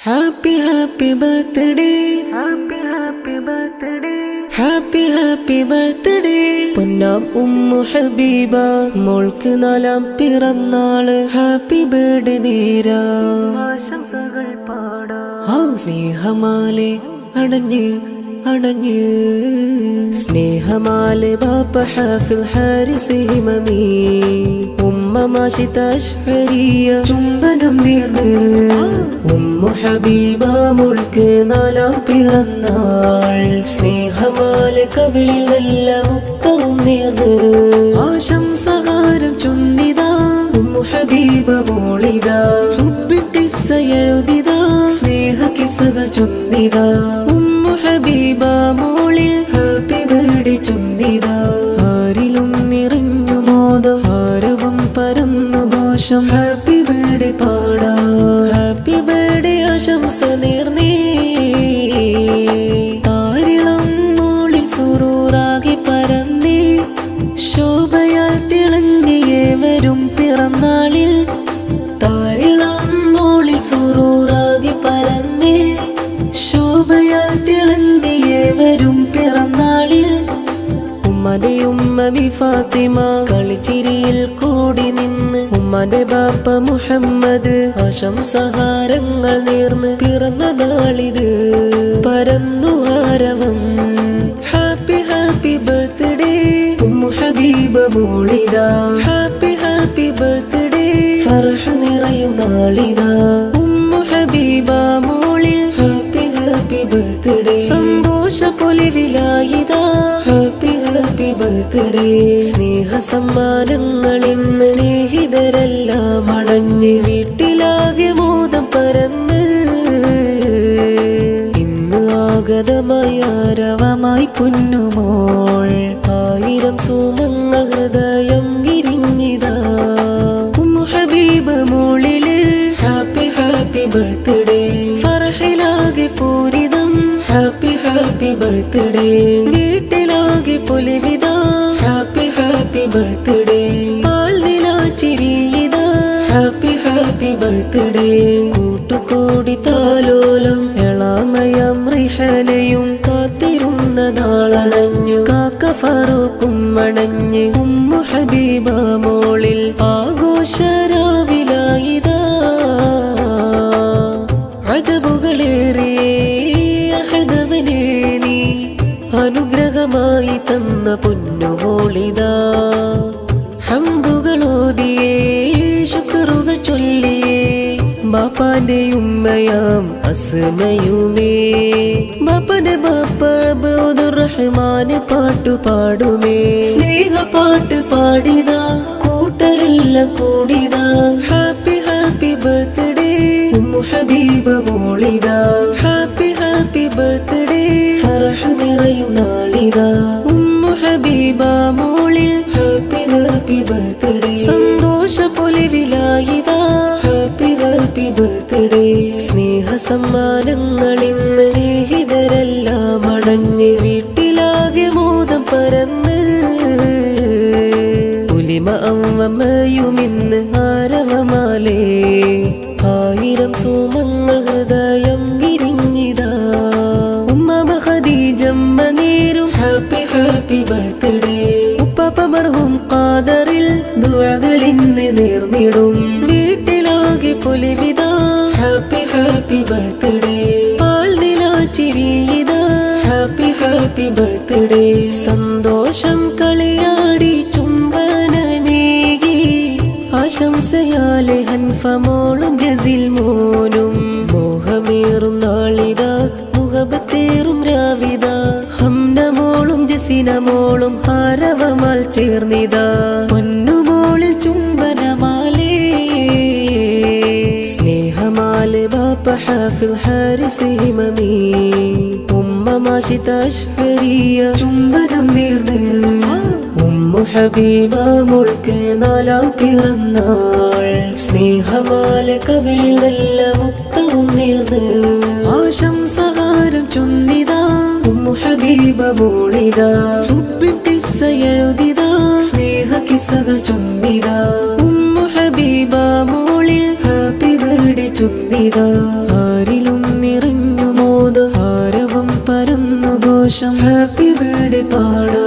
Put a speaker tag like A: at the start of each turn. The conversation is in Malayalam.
A: Happy happy birthday, happy happy birthday, happy happy birthday. പൊന്നാം ഉമ്മു ഹബീബ മോൾക്ക് നാലാം പിറന്നാള്. ഹാപ്പി ബർത്ത്ഡേ നേരാ ആശംസകൾ പാടാം. സ്നേഹമാലെ അടഞ്ഞ് അടഞ്ഞ് സ്നേഹമാലെ ബാപ്പ ഹാഫിൽ ഹാരിസ് ഹിമമി ഉമ്മ മാഷിത അശ്വരിയ ചുംബനം നേർന്ന് ഉമ്മു ഹബീബ മോൾക്ക് നാലാം പിറന്നാൾ. സ്നേഹമാലെ കവിളിൽ നല്ല മുത്തവും നേർന്ന് ആശംസഹാരം ചൊന്നിതാ ഉമ്മു ഹബീബ മോളിതാ. ഹുബ്ബിൻ കിസ്സ എഴുതിതാ സ്നേഹ കിസ്സകൾ ചൊന്നിതാ ഉമ്മു ഹബീബ മോളിൽ ഹാപ്പി ബർത്ത്ഡേ ചൊന്നിതാ. ആരിലും നിറഞ്ഞു മോദം ഹാരവും പരന്നു ദോഷം. ഹാപ്പി ബർത്ത്ഡേ പാടാ ഹാപ്പി ബർത്ത്ഡേ ആശംസ നേർന്നേ. താരിളം മോളിൽ സുറൂറാകി പരന്നേ ശോഭയാൽ തിളങ്ങിയേവരും പിറന്നാളിൽ. താരിളം മോളിൽ സുറൂറാകി പരന്നേ ശോഭയാൽ തിളങ്ങിയേവരും പിറന്നാളിൽ. ഉമ്മന്റെ ഉമ്മവി ഫാത്തിമ കളിച്ചിരിയിൽ കൂടി നിന്ന് ഉമ്മന്റെ ബാപ്പ മുഹമ്മദ് ആശംസഹാരങ്ങൾ നേർന്ന് പിറന്ന നാളിത് പരന്നു ആരവം. ഹാപ്പി ഹാപ്പി ബർത്ത്ഡേ ഉമ്മു ഹബീബ മോളിതാ. ഹാപ്പി ഹാപ്പി ബർത്ത്ഡേ ഫർഹ നിറയും നാളിതാ ഉമ്മു ഹബീബ മോളിൽ. ഹാപ്പി ഹാപ്പി ബർത്ത്ഡേ സന്തോഷ പൊലിവിലായിതാ. ഹാപ്പി ഹാപ്പി ബർത്ത്ഡേ സ്നേഹ സമ്മാനങ്ങൾ ഇന്ന് സ്നേഹിതരെല്ലാം അടഞ്ഞ് വീട്ടിലാകെ മോദം പരന്ന്. ഇന്ന് ആഗതമായി ആരവമായി പൊന്നുമോൾ. ആയിരം സൂമങ്ങൾ ഹൃദയം വിരിഞ്ഞിതാ ഉമ്മു ഹബീബ മോളില്. ഹാപ്പി ഹാപ്പി ബർത്ത്ഡേ ഫർഹിലാകെ പൂരിതം. ഹാപ്പി ഹാപ്പി ബർത്ത്ഡേ വീട്ടിലാകെ പൊലിവിത. ഹാപ്പി ഹാപ്പി ബർത്ത്ഡേ പാൽ നിലാച്ചിരിയിതാ. ഹാപ്പി ഹാപ്പി ബർത്ത്ഡേ കൂട്ടുകൂടി താലോലം എളാമയം റിഹനയും കാത്തിരുന്ന നാളണഞ്ഞു. കാക്ക ഫാറൂഖും അണഞ്ഞ് ഉമ്മു ഹബീബ മോളിൽ ആഘോഷരാവിലായിതാ. അജബുകളേറിയേ അഹദവനേ നീ അനുഗ്രഹമായി തന്ന പൊന്നുമോളിതാ. ഹംദുകളോതിയേ ശുക്റുകൾ ചൊല്ലിയേ ബാപ്പാന്റെ ഉമ്മയാം അസ്മയുമേ. ബാപ്പന്റെ ബാപ്പ അബ്ദുറഹ്മാന് പാട്ടു പാടുമേ. സ്നേഹ പാട്ട് പാടിതാ കൂട്ടരെല്ലാം കൂടിതാ. ഹാപ്പി ഹാപ്പി ബർത്ത്ഡേ ഉമ്മു ഹബീബ മോളിതാ. ഹാപ്പി ഹാപ്പി ബർത്ത്ഡേ ഫർഹ നിറയും നാളിതാ ഉമ്മു ഹബീബ മോളിൽ. ഹാപ്പി ഹാപ്പി ബർത്ത്ഡേ സന്തോഷ പൊലിവിലായിതാ. ഹാപ്പി ഹാപ്പി ബർത്ത്ഡേ സ്നേഹ സമ്മാനങ്ങൾ ഇന്ന് സ്നേഹിതരെല്ലാം അടഞ്ഞ് വീട്ടിലാകെ മോദം പരന്ന്. പുലിമ അമ്മയുമിന്ന് ആരവമാലേ ആയിരം സോമങ്ങൾ ഹൃദയം വിരിഞ്ഞിതാ ഉമ്മ ഖദീജമ്മ നേരും. ഹാപ്പി ഹാപ്പി ബർത്ത്ഡേ ഉപ്പപ്പ മർഹൂം ഖാദറിൽ ദുആകൾ ഇന്ന് നേർന്നിടും വീട്ടിലാകെ പൊലിവിതാ. ഹാപ്പി ഹാപ്പി ബർത്ത്ഡേ പാൽ നിലാച്ചിരിയിതാ. ഹാപ്പി ഹാപ്പി ബർത്ത്ഡേ സന്തോഷം കളിയാടി ചുംബനമേകി ആശംസയാലെ ഹൻഫ മോളും ജസിൽ മോനും. മോഹമേറും നാളിതാ മുഹബത്തേറും രാവിതാ. ഹംന മോളും ജസിന മോളും ഹാരവമാൽ ചേർന്നിതാ പൊന്നുമോളിൽ ചുംബനമാലേ. സ്നേഹമാലെ ബാപ്പ ഹാഫിൽ ഹാരിസ് ഹിമമി ഉമ്മ മാഷിത അശ്വരിയ ചുംബനം നേർന്ന് ഉമ്മു ഹബീബ മോൾക്ക് നാലാം പിറന്നാൾ. സ്നേഹമാലെ കവിളിൽ നല്ല മുത്തവും നേർന്ന് ആശംസഹാരം ചൊന്നിതാ ഉമ്മു ഹബീബ മോളിതാ. ഹുബ്ബിൻ കിസ്സ എഴുതിതാ സ്നേഹ കിസ്സകൾ ചൊന്നിതാ ഉമ്മു ഹബീബ മോളിൽ. ഹാപ്പി ബർത്ത്ഡേ ചൊന്നിതാ ആരിലും സന്തോഷം ഹാപ്പി ബർത്ത്ഡേ പാടും